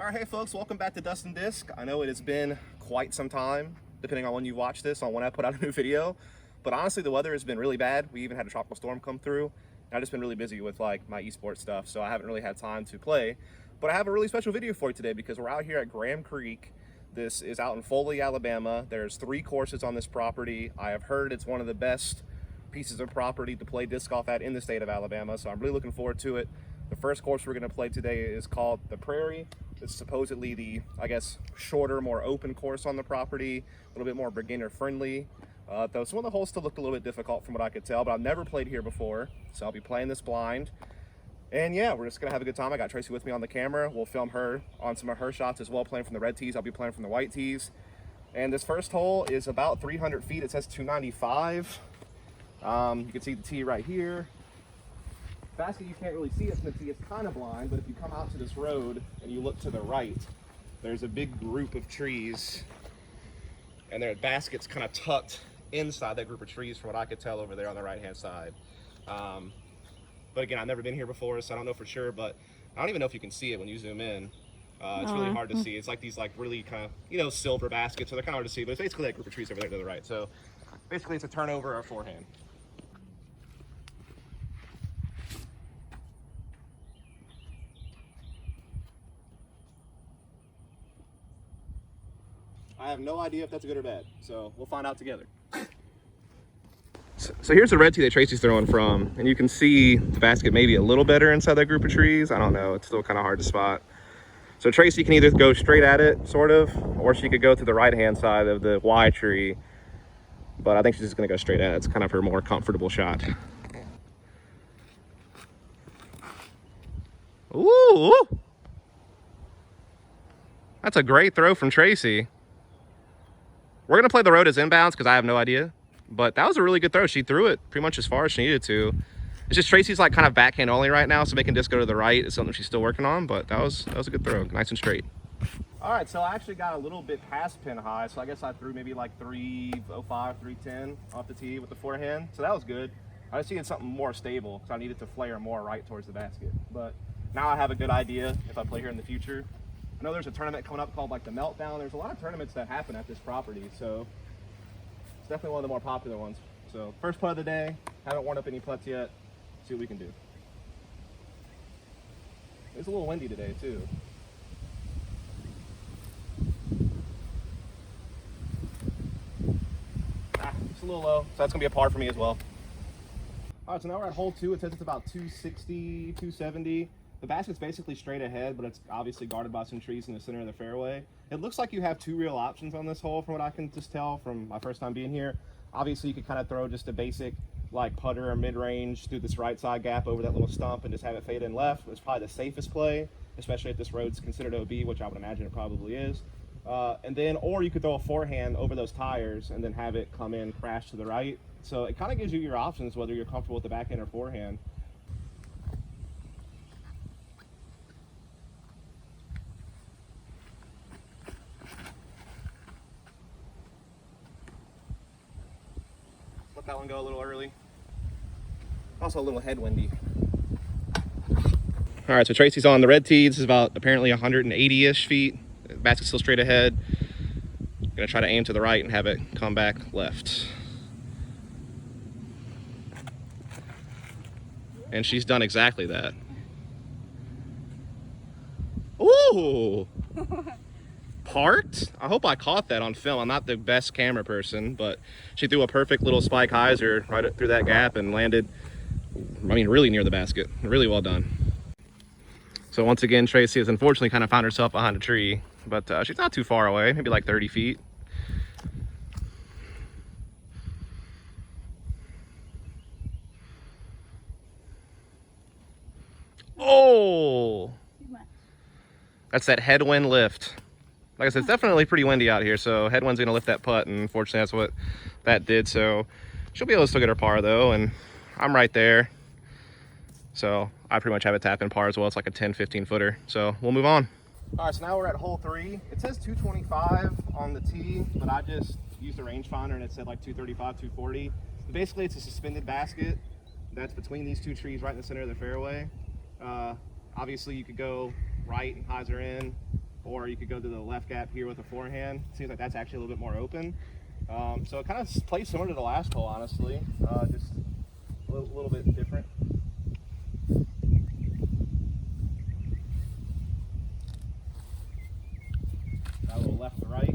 All right, hey folks, welcome back to Dustin Disc. I know it has been quite some time, depending on when you watch this, on when I put out a new video. But honestly, the weather has been really bad. We even had a tropical storm come through. And I've just been really busy with like my esports stuff, so I haven't really had time to play. But I have a really special video for you today because we're out here at Graham Creek. This is out in Foley, Alabama. There's 3 courses on this property. I have heard it's one of the best pieces of property to play disc golf at in the state of Alabama, so I'm really looking forward to it. The first course we're going to play today is called the Prairie. It's supposedly the, I guess, shorter, more open course on the property, a little bit more beginner friendly. Though some of the holes still looked a little bit difficult from what I could tell, but I've never played here before, so I'll be playing this blind. And yeah, we're just gonna have a good time. I got Tracy with me on the camera. We'll film her on some of her shots as well, playing from the red tees. I'll be playing from the white tees. And this first hole is about 300 feet. It says 295. You can see the tee right here. Basket, you can't really see it from the tee, it's kind of blind, but if you come out to this road and you look to the right, there's a big group of trees, and their basket's kind of tucked inside that group of trees from what I could tell over there on the right hand side. But again, I've never been here before, so I don't know for sure, but I don't even know if you can see it when you zoom in. It's really hard to see. It's like these like really kind of, you know, silver baskets, so they're kind of hard to see, but it's basically that group of trees over there to the right. So basically it's a turnover or forehand. I have no idea if that's good or bad, so we'll find out together. So here's the red tee that Tracy's throwing from, and you can see the basket maybe a little better inside that group of trees. I don't know, it's still kind of hard to spot. So Tracy can either go straight at it, sort of, or she could go to the right-hand side of the Y tree, but I think she's just gonna go straight at it. It's kind of her more comfortable shot. Ooh! That's a great throw from Tracy. We're going to play the road as inbounds because I have no idea. But that was a really good throw. She threw it pretty much as far as she needed to. It's just Tracy's like kind of backhand only right now, so making disc go to the right is something she's still working on. But that was a good throw, nice and straight. All right, so I actually got a little bit past pin high, so I guess I threw maybe like 305, 310 off the tee with the forehand. So that was good. I just needed something more stable because I needed to flare more right towards the basket. But now I have a good idea if I play here in the future. I know there's a tournament coming up called like the Meltdown. There's a lot of tournaments that happen at this property, so it's definitely one of the more popular ones. So first putt of the day, haven't worn up any putts yet. See what we can do. It's a little windy today too. It's a little low, so that's gonna be a par for me as well. All right, so now we're at hole 2. It says it's about 260, 270. The basket's basically straight ahead, but it's obviously guarded by some trees in the center of the fairway. It looks like you have 2 real options on this hole from what I can just tell from my first time being here. Obviously, you could kind of throw just a basic like putter or mid-range through this right side gap over that little stump and just have it fade in left. It's probably the safest play, especially if this road's considered OB, which I would imagine it probably is. And then, or you could throw a forehand over those tires and then have it come in, crash to the right. So it kind of gives you your options, whether you're comfortable with the backhand or forehand. Let that one go a little early. Also a little headwindy. All right, so Tracy's on the red tee. This is about apparently 180-ish feet. The basket's still straight ahead. Gonna try to aim to the right and have it come back left. And she's done exactly that. Ooh! Parked? I hope I caught that on film. I'm not the best camera person, but she threw a perfect little spike hyzer right through that gap and landed, I mean, really near the basket. Really well done. So once again, Tracy has unfortunately kind of found herself behind a tree, but she's not too far away, maybe like 30 feet. Oh! That's that headwind lift. Like I said, it's definitely pretty windy out here, so headwind's gonna lift that putt, and unfortunately that's what that did. So she'll be able to still get her par though, and I'm right there. So I pretty much have it tap in par as well. It's like a 10-15 footer. So we'll move on. All right, so now we're at hole 3. It says 225 on the tee, but I just used a rangefinder and it said like 235, 240. But basically it's a suspended basket that's between these 2 trees right in the center of the fairway. Obviously you could go right and hyzer in, or you could go to the left gap here with a forehand. Seems like that's actually a little bit more open. So it kind of plays similar to the last hole, honestly, just a little bit different. Got a little left to right.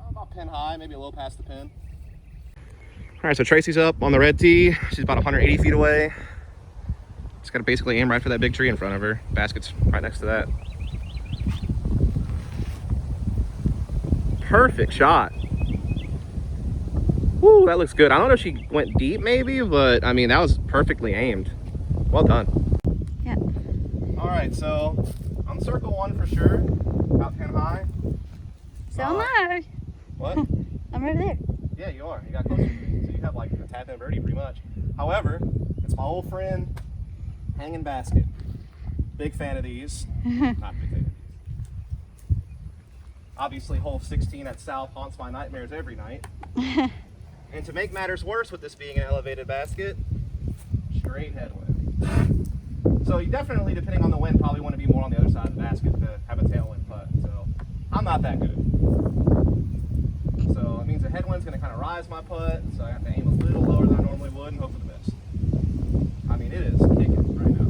About pin high, maybe a little past the pin. All right, so Tracy's up on the red tee. She's about 180 feet away. Just got to basically aim right for that big tree in front of her. Basket's right next to that. Perfect shot. Woo, that looks good. I don't know if she went deep maybe, but I mean, that was perfectly aimed. Well done. Yeah. All right, so I'm circle one for sure, about 10 high. So am I. What? I'm right there. Yeah, you are. You got closer to me. So you have like a tap in birdie pretty much. However, it's my old friend, Hanging Basket. Big fan of these. Not big fan of these. Obviously, hole 16 at South haunts my nightmares every night. And to make matters worse with this being an elevated basket, straight headwind. So you definitely, depending on the wind, probably want to be more on the other side of the basket to have a tailwind putt. So I'm not that good. So it means the headwind's going to kind of rise my putt, so I have to aim a little lower than I normally would and hope for the best. I mean, it is kicking right now.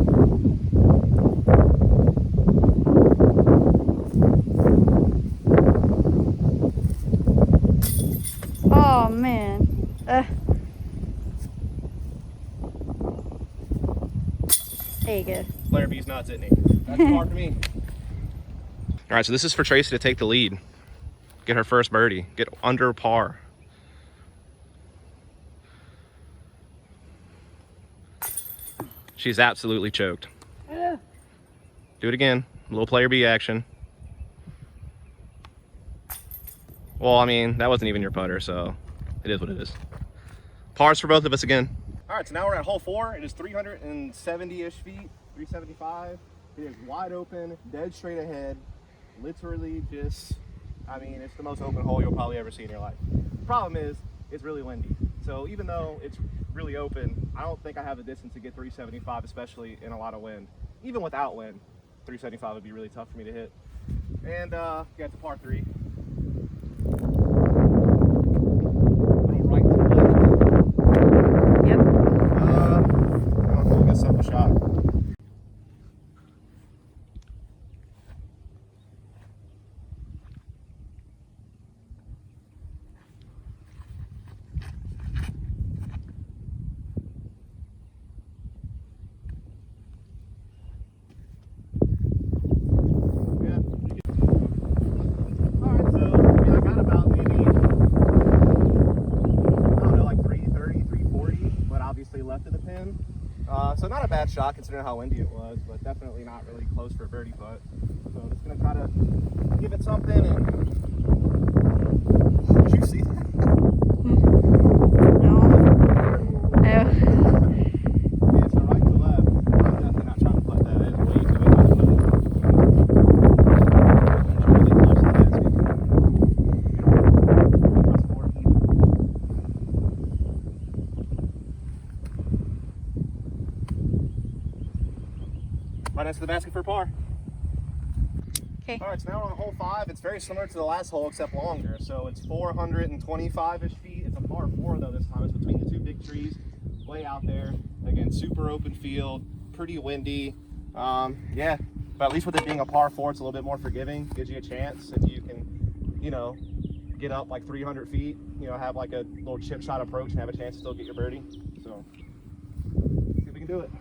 Oh man. There you go. Player B's nuts, isn't he? That's par for me. All right, so this is for Tracy to take the lead. Get her first birdie. Get under par. She's absolutely choked. Do it again. A little player B action. Well, I mean, that wasn't even your putter, so it is what it is. Pars for both of us again. All right, so now we're at hole 4. It is 370-ish feet, 375. It is wide open, dead straight ahead. Literally just, I mean, it's the most open hole you'll probably ever see in your life. The problem is, it's really windy. So even though it's really open, I don't think I have the distance to get 375, especially in a lot of wind. Even without wind, 375 would be really tough for me to hit. And get to par 3. Little right to left. Yep. I'm gonna get something shot. So not a bad shot considering how windy it was, but definitely not really close for a birdie putt. So I'm just gonna try to give it something. And did you see that? No. Yeah, so right to left. I'm definitely not trying to putt that. It's way too windy to putt. I'm trying to get close to the basket. That's 4 even. Right next to the basket for par. Okay. All right, so now we're on hole 5. It's very similar to the last hole, except longer. So it's 425-ish feet. It's a par 4 though this time. It's between the 2 big trees, way out there. Again, super open field, pretty windy. Yeah, but at least with it being a par 4, it's a little bit more forgiving. Gives you a chance if you can, you know, get up like 300 feet. You know, have like a little chip shot approach and have a chance to still get your birdie. So, see if we can do it.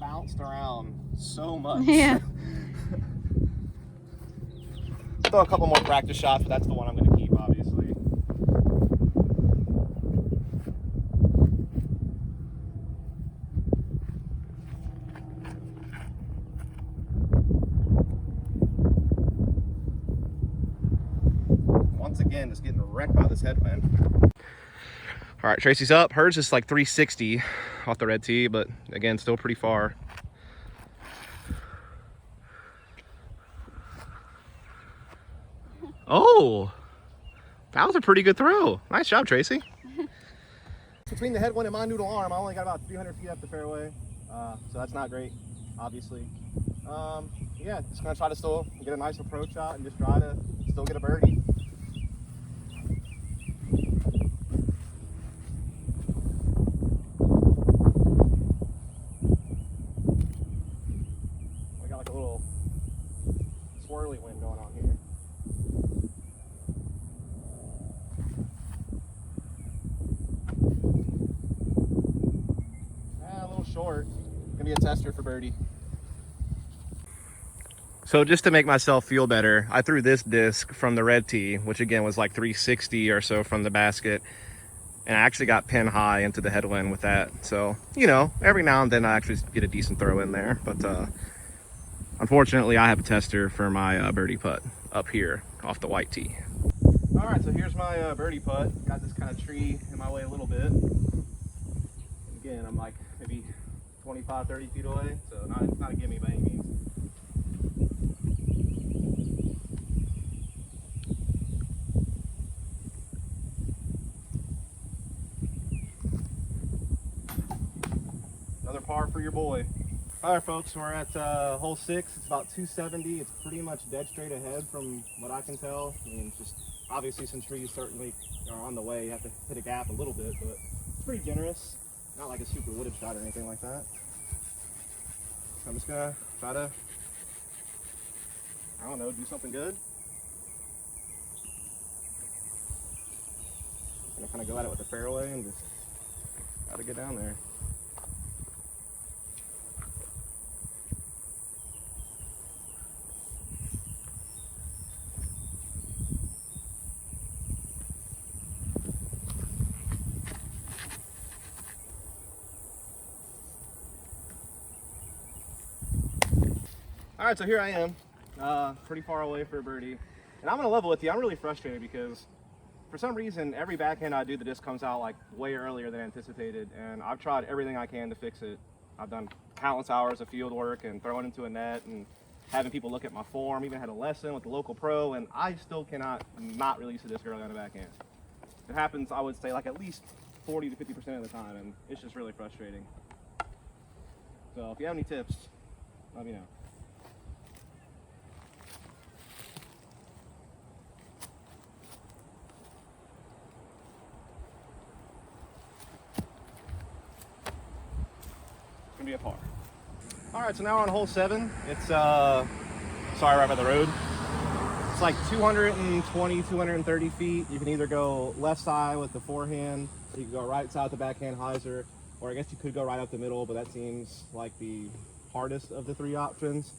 Bounced around so much. Yeah. Throw a couple more practice shots, but that's the one I'm going to keep, obviously. Once again, just getting wrecked by this headwind. All right, Tracy's up. Hers is like 360 off the red tee, but again, still pretty far. Oh, that was a pretty good throw. Nice job, Tracy. Between the headwind and my noodle arm, I only got about 300 feet up the fairway, so that's not great, obviously. Yeah, just gonna try to still get a nice approach shot and just try to still get a birdie. We got like a little swirly wind going on here. A little short. Gonna be a tester for birdie. So just to make myself feel better, I threw this disc from the red tee, which again was like 360 or so from the basket. And I actually got pin high into the headwind with that. So, you know, every now and then I actually get a decent throw in there. But unfortunately, I have a tester for my birdie putt up here off the white tee. All right, so here's my birdie putt. Got this kind of tree in my way a little bit. And again, I'm like maybe 25, 30 feet away. So not a gimme by any means. Another par for your boy. All right, folks, we're at hole 6. It's about 270. It's pretty much dead straight ahead from what I can tell. I mean, just obviously some trees certainly are on the way. You have to hit a gap a little bit, but it's pretty generous. Not like a super wooded shot or anything like that. I'm just gonna try to, I don't know, do something good. I'm gonna kind of go at it with the fairway and just try to get down there. All right, so here I am, pretty far away for a birdie. And I'm gonna level with you, I'm really frustrated because for some reason, every backhand I do, the disc comes out like way earlier than anticipated. And I've tried everything I can to fix it. I've done countless hours of field work and throwing into a net and having people look at my form, even had a lesson with the local pro, and I still cannot not release a disc early on the backhand. It happens, I would say, like at least 40 to 50% of the time, and it's just really frustrating. So if you have any tips, let me know. Be a par. All right, so now we're on hole 7. It's sorry, right by the road. It's like 220, 230 feet. You can either go left side with the forehand, or you can go right side with the backhand hyzer, or I guess you could go right up the middle, but that seems like the hardest of the 3 options.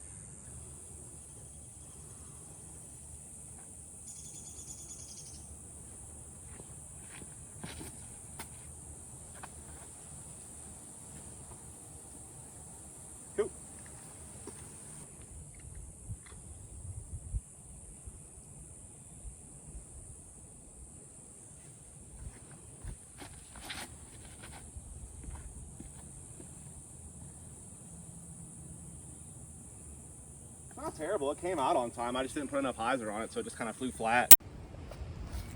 Not terrible, it came out on time. I just didn't put enough hyzer on it, so it just kind of flew flat.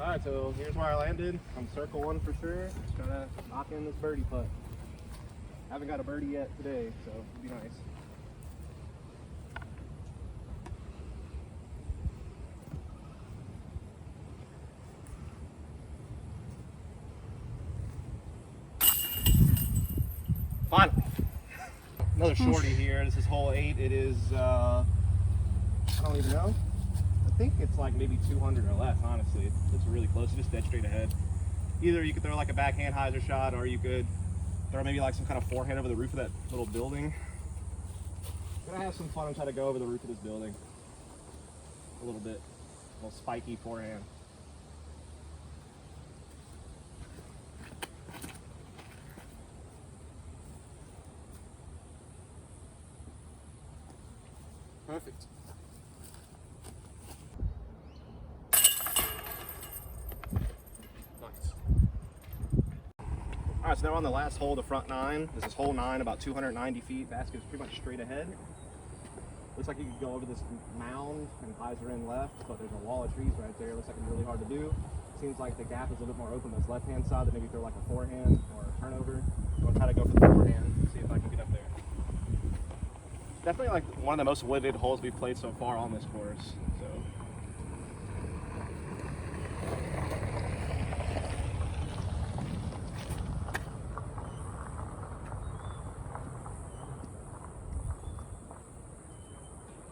All right, so here's where I landed. I'm circle 1 for sure. Just trying to knock in this birdie putt. Haven't got a birdie yet today, so it'll be nice. Finally. Another shorty here. This is hole 8. It is, I don't even know. I think it's like maybe 200 or less, honestly. It's really close. It's just dead straight ahead. Either you could throw like a backhand hyzer shot, or you could throw maybe like some kind of forehand over the roof of that little building. I'm gonna have some fun and try to go over the roof of this building a little bit. A little spiky forehand. Perfect. Nice. right, so now we're on the last hole, the front 9. This is hole 9, about 290 feet. Basket is pretty much straight ahead. Looks like you could go over this mound and highs are in left, but there's a wall of trees right there. Looks like it's really hard to do. Seems like the gap is a little bit more open this left-hand side, that maybe throw like a forehand or a turnover. I'm gonna try to go for the forehand, see if I can get up there. Definitely like one of the most wooded holes we've played so far on this course. So.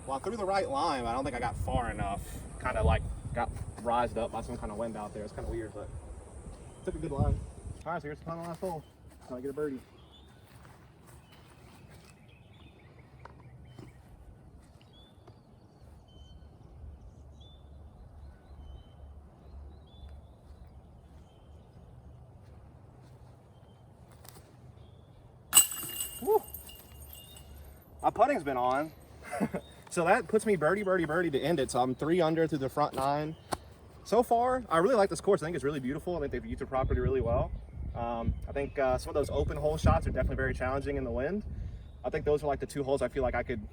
Well, I threw the right line, but I don't think I got far enough. Kind of like got rised up by some kind of wind out there. It's kind of weird, but took a good line. All right, so here's the final last hole. Try to get a birdie. Woo. My putting's been on. So that puts me birdie, birdie, birdie to end it. So I'm 3 under through the front 9. So far, I really like this course. I think it's really beautiful. I think they've used the property really well. I think some of those open hole shots are definitely very challenging in the wind. I think those are like the 2 holes I feel like I could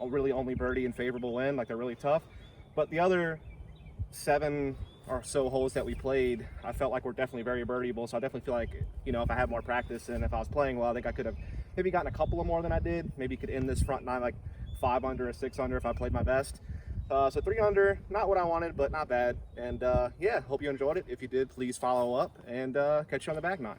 really only birdie in favorable wind. Like they're really tough. But the other 7 or so holes that we played, I felt like were definitely very birdieable. So I definitely feel like, you know, if I had more practice and if I was playing well, I think I could have maybe gotten a couple of more than I did. Maybe could end this front 9 like 5 under or 6 under if I played my best. So 3 under, not what I wanted, but not bad. And yeah, hope you enjoyed it. If you did, please follow up and catch you on the back 9.